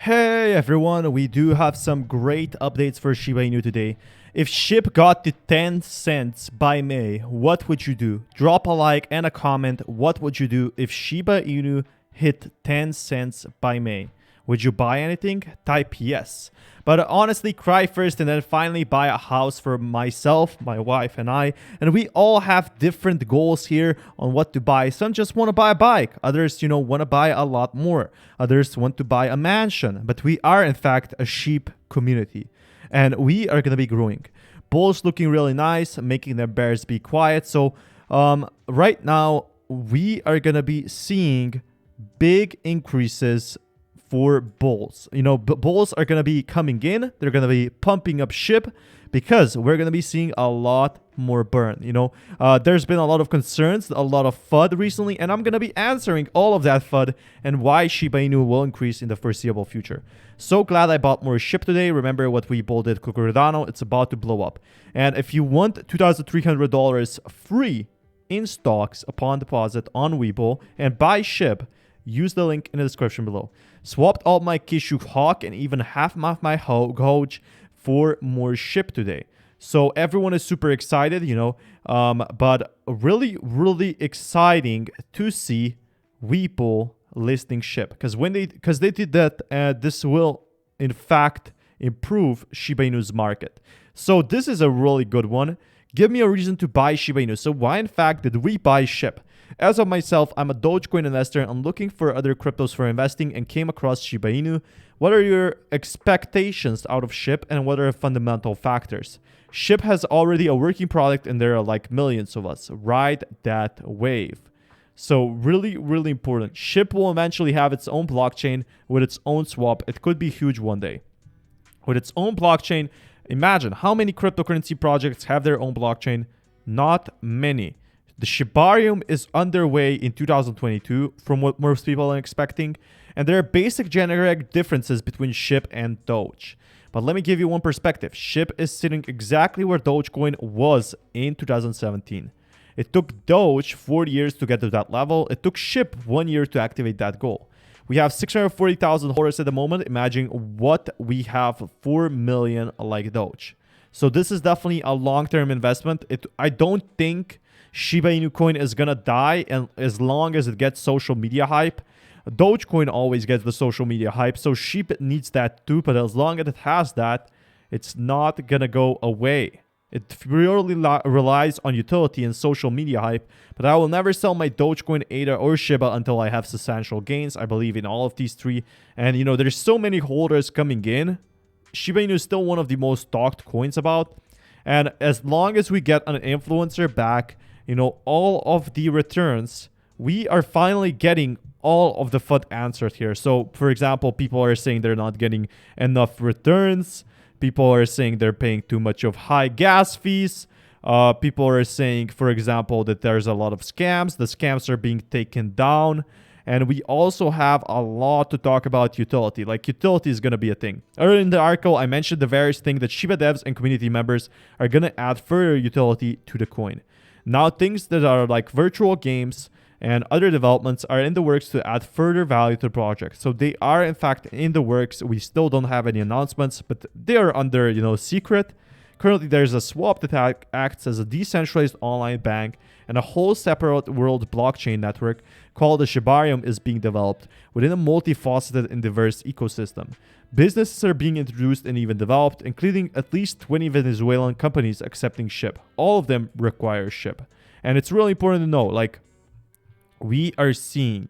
Hey everyone, we do have some great updates for Shiba Inu today. If Shib got to 10 cents by May, what would you do? Drop a like and a comment. What would you do if Shiba Inu hit 10 cents by May? Would you buy anything? Type yes. But honestly, cry first and then finally buy a house for myself, my wife, and I. And we all have different goals here on what to buy. Some just want to buy a bike. Others, want to buy a lot more. Others want to buy a mansion. But we are, in fact, a sheep community. And we are going to be growing. Bulls looking really nice, making the bears be quiet. So right now, we are going to be seeing big increases for bulls. Bulls are going to be coming in. They're going to be pumping up Shib because we're going to be seeing a lot more burn. There's been a lot of concerns, a lot of FUD recently, and I'm going to be answering all of that FUD and why Shiba Inu will increase in the foreseeable future. So glad I bought more Shib today. Remember what we bolded Cucururdano. It's about to blow up. And if you want $2,300 free in stocks upon deposit on Webull and buy Shib, use the link in the description below. Swapped all my Kishu Hawk and even half of my Hoj for more Shib today. So everyone is super excited, but really exciting to see Webull listing Shib. Because they did that, this will in fact improve Shiba Inu's market. So this is a really good one. Give me a reason to buy Shiba Inu. So why in fact did we buy Shib? As of myself, I'm a Dogecoin investor. I'm looking for other cryptos for investing and came across Shiba Inu. What are your expectations out of Shib and what are fundamental factors? Shib has already a working product and there are like millions of us. Ride that wave. So really important. Shib will eventually have its own blockchain with its own swap. It could be huge one day. With its own blockchain, imagine how many cryptocurrency projects have their own blockchain? Not many. The Shibarium is underway in 2022 from what most people are expecting, and there are basic generic differences between Shib and Doge. But let me give you one perspective. Shib is sitting exactly where Dogecoin was in 2017. It took Doge 4 years to get to that level. It took Shib 1 year to activate that goal. We have 640,000 holders at the moment. Imagine what we have 4 million like Doge. So this is definitely a long-term investment. I don't think Shiba Inu coin is gonna die, and as long as it gets social media hype. Dogecoin always gets the social media hype, so Shib needs that too, but as long as it has that, it's not gonna go away. It purely relies on utility and social media hype, but I will never sell my Dogecoin, ADA, or Shiba until I have substantial gains. I believe in all of these three, and there's so many holders coming in. Shiba Inu is still one of the most talked coins about, and as long as we get an influencer back, all of the returns, we are finally getting all of the FUD answered here. So, for example, people are saying they're not getting enough returns. People are saying they're paying too much of high gas fees. People are saying, for example, that there's a lot of scams. The scams are being taken down. And we also have a lot to talk about utility. Like, utility is going to be a thing. Earlier in the article, I mentioned the various things that Shiba devs and community members are going to add further utility to the coin. Now, things that are like virtual games and other developments are in the works to add further value to the project. So they are, in fact, in the works. We still don't have any announcements, but they are under, secret. Currently, there's a swap that acts as a decentralized online bank, and a whole separate world blockchain network called the Shibarium is being developed within a multifaceted and diverse ecosystem. Businesses are being introduced and even developed, including at least 20 Venezuelan companies accepting Shib. All of them require Shib. And it's really important to know, we are seeing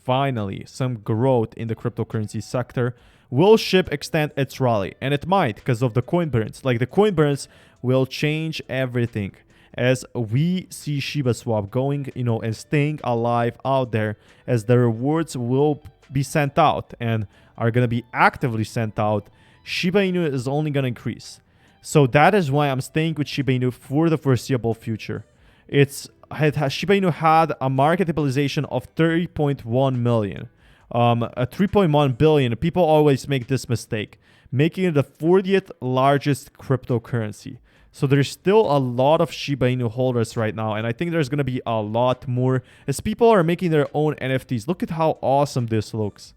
finally some growth in the cryptocurrency sector. Will Shib extend its rally? And it might, because of the coin burns. The coin burns will change everything. As we see Shiba Swap going, and staying alive out there, as the rewards will be sent out and are going to be actively sent out, Shiba Inu is only going to increase. So that is why I'm staying with Shiba Inu for the foreseeable future. Shiba Inu had a market capitalization of 30.1 million. A 3.1 billion. People always make this mistake, making it the 40th largest cryptocurrency. So there's still a lot of Shiba Inu holders right now, and I think there's going to be a lot more as people are making their own NFTs. Look at how awesome this looks.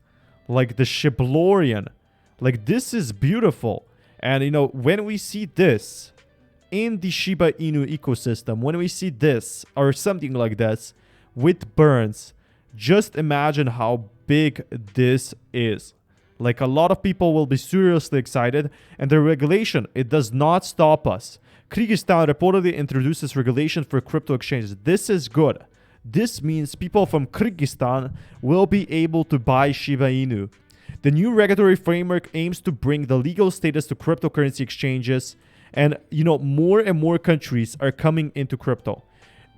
like the Shiblorian. Like, this is beautiful. And, you know, when we see this in the Shiba Inu ecosystem, when we see this or something like this with burns, just imagine how big this is. Like, a lot of people will be seriously excited, and the regulation, it does not stop us. Kyrgyzstan reportedly introduces regulation for crypto exchanges. This is good. This means people from Kyrgyzstan will be able to buy Shiba Inu. The new regulatory framework aims to bring the legal status to cryptocurrency exchanges, and, you know, more and more countries are coming into crypto.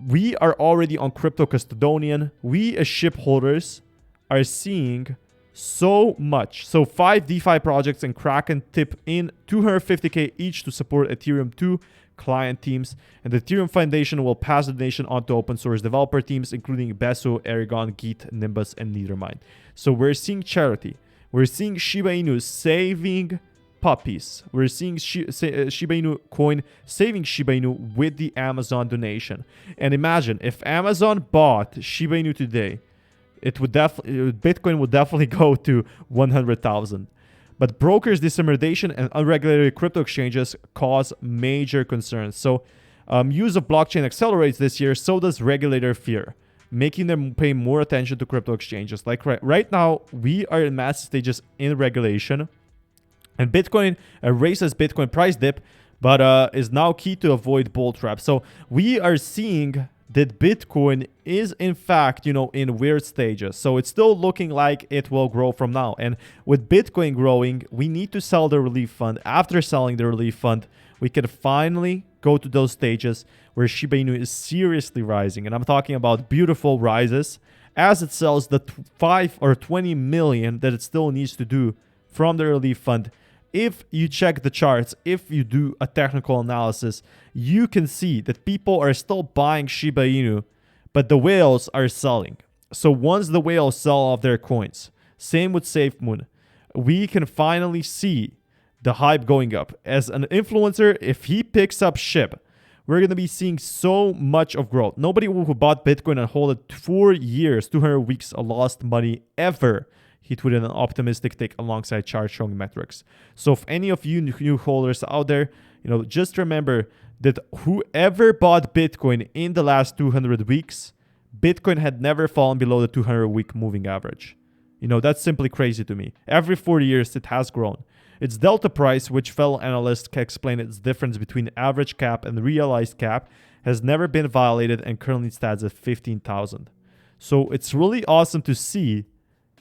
We are already on crypto custodian. We as SHIB holders are seeing so much. So 5 DeFi projects and Kraken tip in $250K each to support Ethereum 2 client teams, and the Ethereum Foundation will pass the donation on to open source developer teams, including Besu, Aragon, Geet, Nimbus, and Nethermind. So we're seeing charity. We're seeing Shiba Inu saving puppies. We're seeing Shiba Inu coin saving Shiba Inu with the Amazon donation. And imagine if Amazon bought Shiba Inu today, it would Bitcoin would definitely go to 100,000. But brokers' dissemination and unregulated crypto exchanges cause major concerns. So use of blockchain accelerates this year, so does regulator fear, making them pay more attention to crypto exchanges. Like right now, we are in massive stages in regulation, and Bitcoin erases Bitcoin price dip, but is now key to avoid bull traps. So we are seeing that Bitcoin is in fact, you know, in weird stages. So it's still looking like it will grow from now. And with Bitcoin growing, we need to sell the relief fund. After selling the relief fund, we can finally go to those stages where Shiba Inu is seriously rising. And I'm talking about beautiful rises as it sells the 5 or 20 million that it still needs to do from the relief fund. If you check the charts, if you do a technical analysis, you can see that people are still buying Shiba Inu, but the whales are selling. So once the whales sell off their coins, same with SafeMoon, we can finally see the hype going up. As an influencer, if he picks up Shib, we're going to be seeing so much of growth. Nobody who bought Bitcoin and hold it 4 years, 200 weeks, lost money ever. He tweeted an optimistic take alongside chart showing metrics. So if any of you new holders out there, you know, just remember that whoever bought Bitcoin in the last 200 weeks, Bitcoin had never fallen below the 200-week moving average. You know, that's simply crazy to me. Every 4 years, it has grown. Its delta price, which fellow analysts can explain its difference between average cap and realized cap, has never been violated and currently stands at 15,000. So it's really awesome to see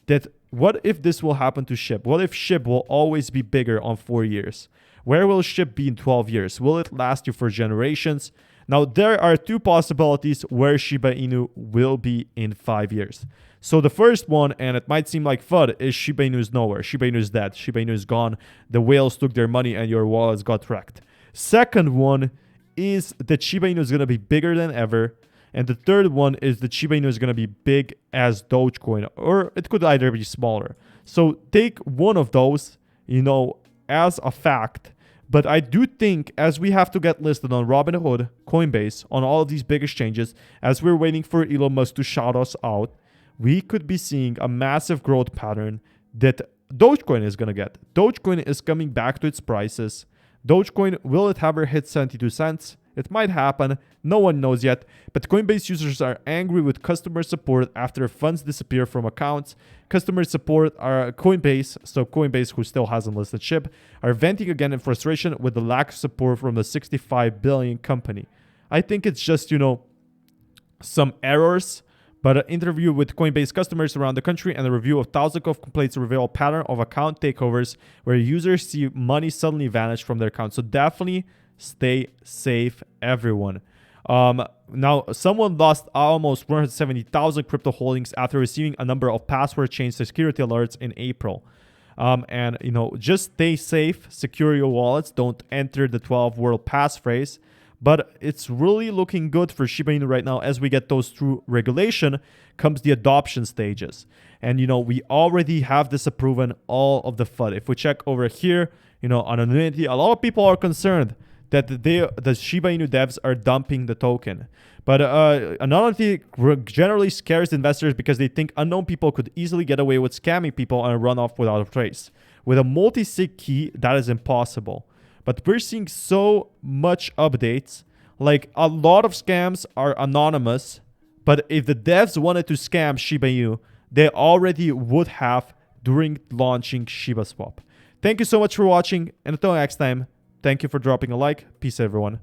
that. What if this will happen to SHIB? What if SHIB will always be bigger on 4 years? Where will SHIB be in 12 years? Will it last you for generations? Now, there are 2 possibilities where Shiba Inu will be in 5 years. So the first one, and it might seem like FUD, is Shiba Inu is nowhere. Shiba Inu is dead. Shiba Inu is gone. The whales took their money and your wallets got wrecked. Second one is that Shiba Inu is going to be bigger than ever. And the third one is that Shiba Inu is going to be big as Dogecoin, or it could either be smaller. So take one of those, you know, as a fact. But I do think as we have to get listed on Robinhood, Coinbase, on all of these big exchanges, as we're waiting for Elon Musk to shout us out, we could be seeing a massive growth pattern that Dogecoin is going to get. Dogecoin is coming back to its prices. Dogecoin, will it ever hit 72 cents? It might happen, no one knows yet, but Coinbase users are angry with customer support after funds disappear from accounts. Customer support are Coinbase, so Coinbase, who still hasn't listed SHIB, are venting again in frustration with the lack of support from the 65 billion company. I think it's just, you know, some errors, but an interview with Coinbase customers around the country and a review of thousands of complaints reveal a pattern of account takeovers where users see money suddenly vanish from their accounts. So definitely stay safe, everyone. Now, someone lost almost 170,000 crypto holdings after receiving a number of password change security alerts in April. And, you know, just stay safe, secure your wallets, don't enter the 12 world passphrase. But it's really looking good for Shiba Inu right now. As we get those through regulation, comes the adoption stages. And, you know, we already have disproven all of the FUD. If we check over here, you know, anonymity, a lot of people are concerned that the Shiba Inu devs are dumping the token. But anonymity generally scares investors because they think unknown people could easily get away with scamming people and run off without a trace. With a multi-sig key, that is impossible. But we're seeing so much updates. Like, a lot of scams are anonymous, but if the devs wanted to scam Shiba Inu, they already would have during launching Shiba Swap. Thank you so much for watching, and until next time, thank you for dropping a like. Peace, everyone.